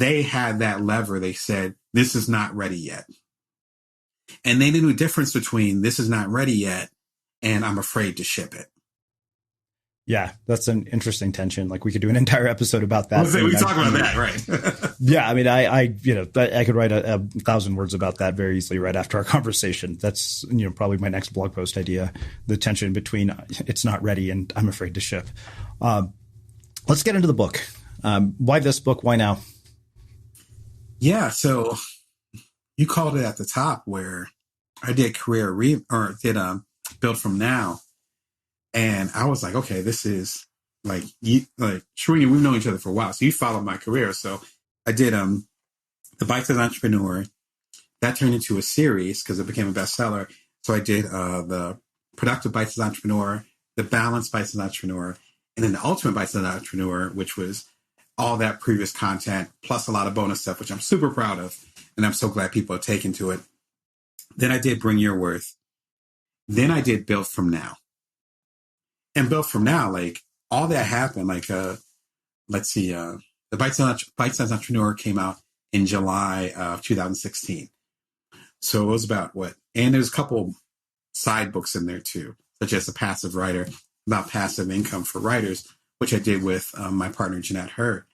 they had that lever. They said, this is not ready yet. And they knew the difference between this is not ready yet and I'm afraid to ship it. Yeah, that's an interesting tension. Like we could do an entire episode about that. We talk about that, right? Yeah, I mean, I could write a 1,000 words about that very easily right after our conversation. That's probably my next blog post idea. The tension between it's not ready and I'm afraid to ship. Let's get into the book. Why this book? Why now? Yeah, so you called it at the top where I did Build From Now. And I was like, okay, this is Srini, we've known each other for a while. So you followed my career. So I did The Bite-Sized Entrepreneur. That turned into a series because it became a bestseller. So I did the Productive Bite-Sized Entrepreneur, the Balanced Bite-Sized Entrepreneur, and then the Ultimate Bite-Sized Entrepreneur, which was all that previous content, plus a lot of bonus stuff, which I'm super proud of. And I'm so glad people are taken to it. Then I did Bring Your Worth. Then I did Build From Now. And Built From Now, all that happened, the Bite-Sized Entrepreneur came out in July of 2016. So it was about and there's a couple side books in there too, such as The Passive Writer, about passive income for writers, which I did with my partner, Jeanette Hurd.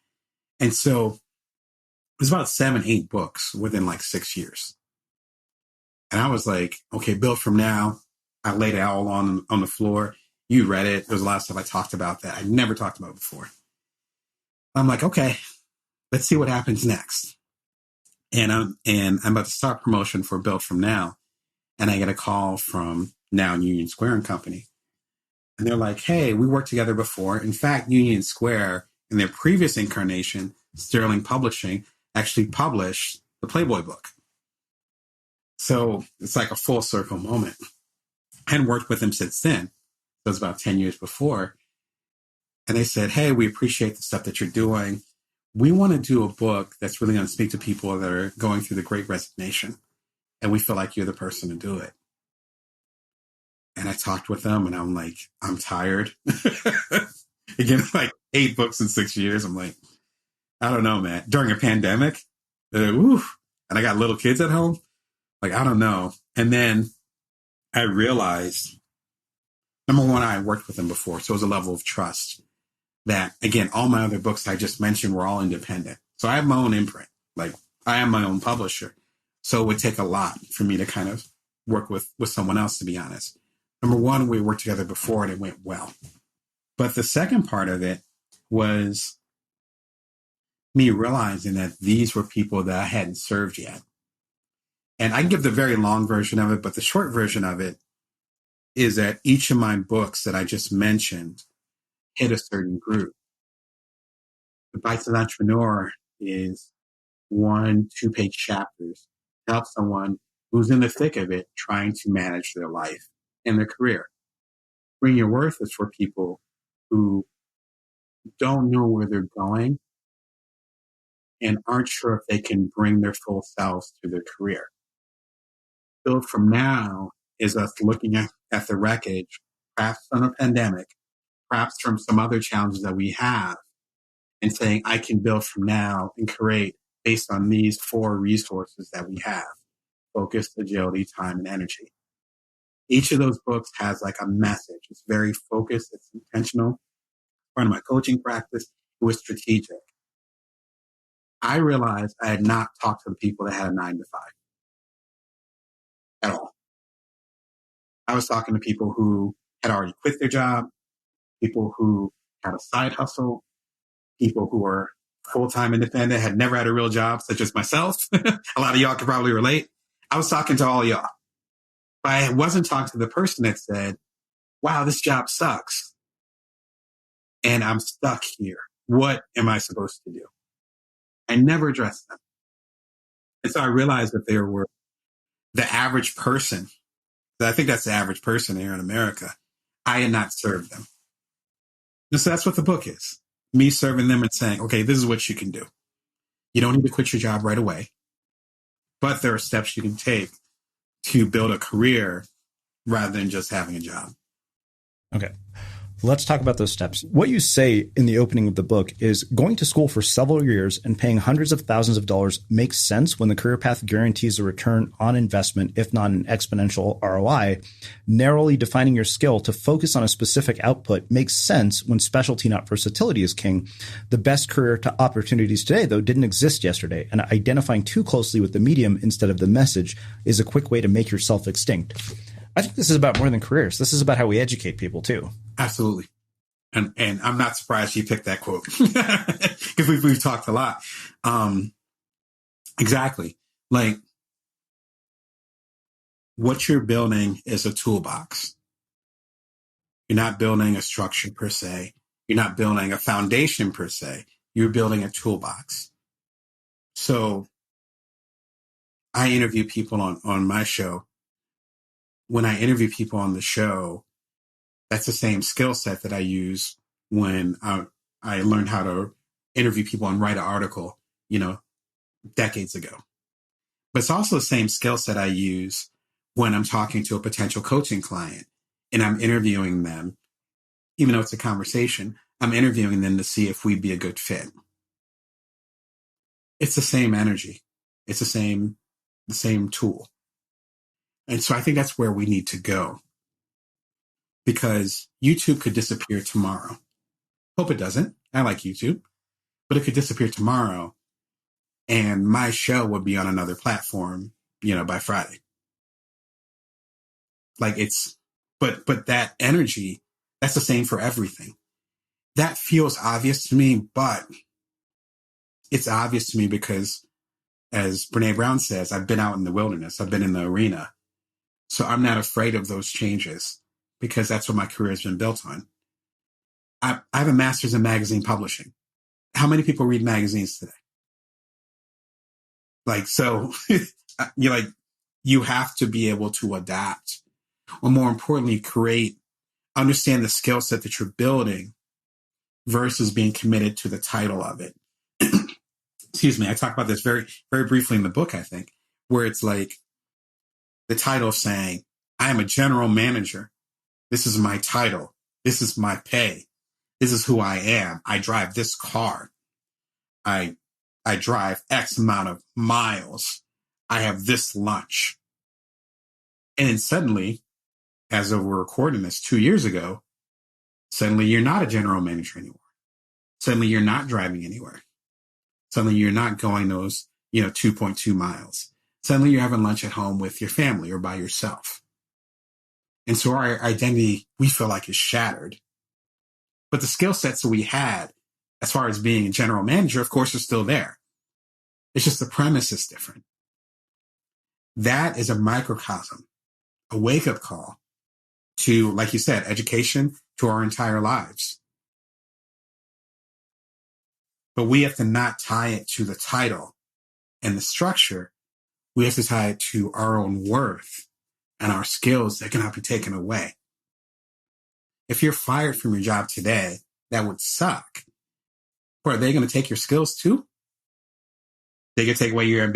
And so it was about 7-8 books within 6 years. And I was like, okay, Built From Now. I laid it all on the floor. You read it. There's a lot of stuff I talked about that I never talked about before. I'm like, okay, let's see what happens next. And I'm about to start promotion for Build From Now. And I get a call from now Union Square and Company. And they're like, hey, we worked together before. In fact, Union Square, in their previous incarnation, Sterling Publishing, actually published the Playboy book. So it's like a full circle moment. I hadn't worked with them since then. That was about 10 years before. And they said, hey, we appreciate the stuff that you're doing. We want to do a book that's really going to speak to people that are going through the Great Resignation. And we feel like you're the person to do it. And I talked with them and I'm like, I'm tired. Again, 8 books in 6 years. I'm like, I don't know, man. During a pandemic, and I got little kids at home. I don't know. And then I realized, number one, I worked with them before. So it was a level of trust that, again, all my other books I just mentioned were all independent. So I have my own imprint. I am my own publisher. So it would take a lot for me to kind of work with someone else, to be honest. Number one, we worked together before and it went well. But the second part of it was me realizing that these were people that I hadn't served yet. And I can give the very long version of it, but the short version of it is that each of my books that I just mentioned hit a certain group. The Bite-Sized Entrepreneur is 1-2-page chapters to help someone who's in the thick of it trying to manage their life and their career. Bring Your Worth is for people who don't know where they're going and aren't sure if they can bring their full selves to their career. Build From Now is us looking at the wreckage, perhaps from a pandemic, perhaps from some other challenges that we have, and saying, I can build from now and create based on these 4 resources that we have: focus, agility, time, and energy. Each of those books has a message. It's very focused. It's intentional. Part of my coaching practice, it was strategic. I realized I had not talked to the people that had a 9-to-5 at all. I was talking to people who had already quit their job, people who had a side hustle, people who were full-time independent, had never had a real job, such as myself. A lot of y'all could probably relate. I was talking to all of y'all. But I wasn't talking to the person that said, wow, this job sucks. And I'm stuck here. What am I supposed to do? I never addressed them. And so I realized that there were the average person. I think that's the average person here in America. I had not served them. And so that's what the book is. Me serving them and saying, okay, this is what you can do. You don't need to quit your job right away, but there are steps you can take to build a career rather than just having a job. Okay. Let's talk about those steps. What you say in the opening of the book is going to school for several years and paying hundreds of thousands of dollars makes sense when the career path guarantees a return on investment, if not an exponential ROI. Narrowly defining your skill to focus on a specific output makes sense when specialty, not versatility, is king. The best career to opportunities today, though, didn't exist yesterday, and identifying too closely with the medium instead of the message is a quick way to make yourself extinct. I think this is about more than careers. This is about how we educate people, too. Absolutely. And I'm not surprised you picked that quote because we've talked a lot. Exactly. Like what you're building is a toolbox. You're not building a structure per se. You're not building a foundation per se. You're building a toolbox. So I interview people on my show. When I interview people on the show, that's the same skill set that I use when I learned how to interview people and write an article, decades ago. But it's also the same skill set I use when I'm talking to a potential coaching client and I'm interviewing them, even though it's a conversation, I'm interviewing them to see if we'd be a good fit. It's the same energy. It's the same tool. And so I think that's where we need to go. Because YouTube could disappear tomorrow. Hope it doesn't. I like YouTube. But it could disappear tomorrow. And my show would be on another platform, by Friday. But that energy, that's the same for everything. That feels obvious to me, but it's obvious to me because, as Brene Brown says, I've been out in the wilderness. I've been in the arena. So I'm not afraid of those changes because that's what my career has been built on. I have a master's in magazine publishing. How many people read magazines today? You have to be able to adapt, or more importantly, understand the skill set that you're building versus being committed to the title of it. Excuse me. I talk about this very, very briefly in the book, I think, where it's like the title saying, I am a general manager. This is my title. This is my pay. This is who I am. I drive this car. I drive X amount of miles. I have this lunch. And then suddenly, as of we're recording this 2 years ago, suddenly you're not a general manager anymore. Suddenly you're not driving anywhere. Suddenly you're not going those, 2.2 miles. Suddenly you're having lunch at home with your family or by yourself. And so our identity, we feel like, is shattered. But the skill sets that we had, as far as being a general manager, of course, are still there. It's just the premise is different. That is a microcosm, a wake-up call to, like you said, education to our entire lives. But we have to not tie it to the title and the structure. We have to tie it to our own worth and our skills that cannot be taken away. If you're fired from your job today, that would suck. But are they going to take your skills too? They can take away your ambition.